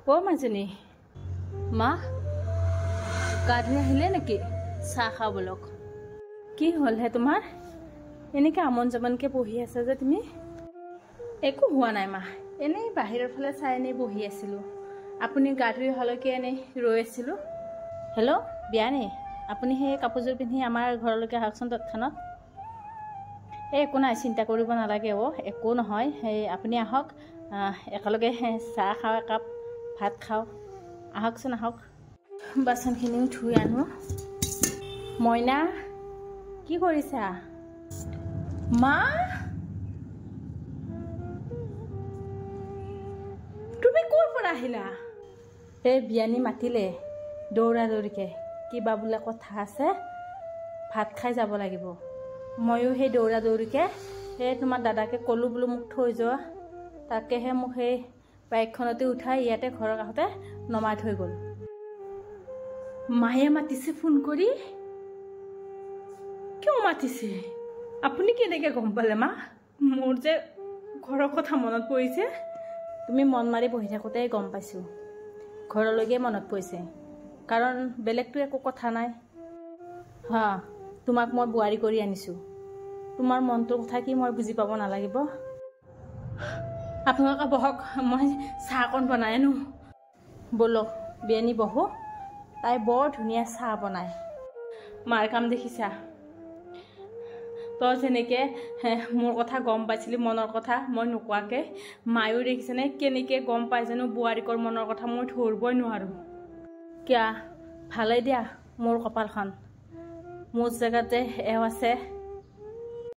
ও মাজনী মা গা ধুই আহিলে নেকি চাহ খাবলক কি হ'ল হে তোমাৰ এনেকৈ আমন জামনকৈ বহি আছা যে তুমি একো হোৱা নাই মা এনেই বাহিৰৰ ফালে চাই এনেই বহি আছিলোঁ আপুনি গা ধুই অহালৈকে এনেই ৰৈ আছিলোঁ হেল্ল' বিয়ানী আপুনি সেই কাপোৰযোৰ পিন্ধি আমাৰ ঘৰলৈকে আহকচোন তৎক্ষণাত এই একো নাই চিন্তা কৰিব নালাগে একো নহয় সেই আপুনি আহক একেলগে চাহ খাওঁ একাপ ভাত খাওঁ আহকচোন আহক বাচনখিনিও ধুই আনো মইনা কি কৰিছা মা তুমি ক'ৰ পৰা আহিলা এই বিয়ানী মাতিলে দৌৰা দৌৰিকৈ কিবা বোলে কথা আছে ভাত খাই যাব লাগিব ময়ো সেই দৌৰা দৌৰিকৈ সেই তোমাৰ দাদাকে ক'লোঁ বোলো মোক থৈ যোৱা তাকেহে মোক সেই বাইকখনতে উঠাই ইয়াতে ঘৰৰ কাষতে নমাই থৈ গ'ল মায়ে মাতিছে ফোন কৰি কিয় মাতিছে আপুনি কেনেকৈ গম পালে মা মোৰ যে ঘৰৰ কথা মনত পৰিছে তুমি মন মাৰি বহি থাকোঁতে গম পাইছোঁ ঘৰলৈকে মনত পৰিছে কাৰণ বেলেগতো একো কথা নাই হা তোমাক মই বোৱাৰী কৰি আনিছোঁ তোমাৰ মনটোৰ কথা কি মই বুজি পাব নালাগিব আপোনালোকে বহক মই চাহ অকণ বনাই আনো ব'লক বিয়ানী বহো তাই বৰ ধুনীয়া চাহ বনায় মাৰ কাম দেখিছা তই যেনেকৈ মোৰ কথা গম পাইছিলি মনৰ কথা মই নোকোৱাকৈ মায়ো দেখিছেনে কেনেকৈ গম পাই জানো বোৱাৰীকৰ মনৰ কথা মই ধৰিবই নোৱাৰোঁ কিয়া ভালেই দিয়া মোৰ কপালখন মোৰ জেগাতে এওঁ আছে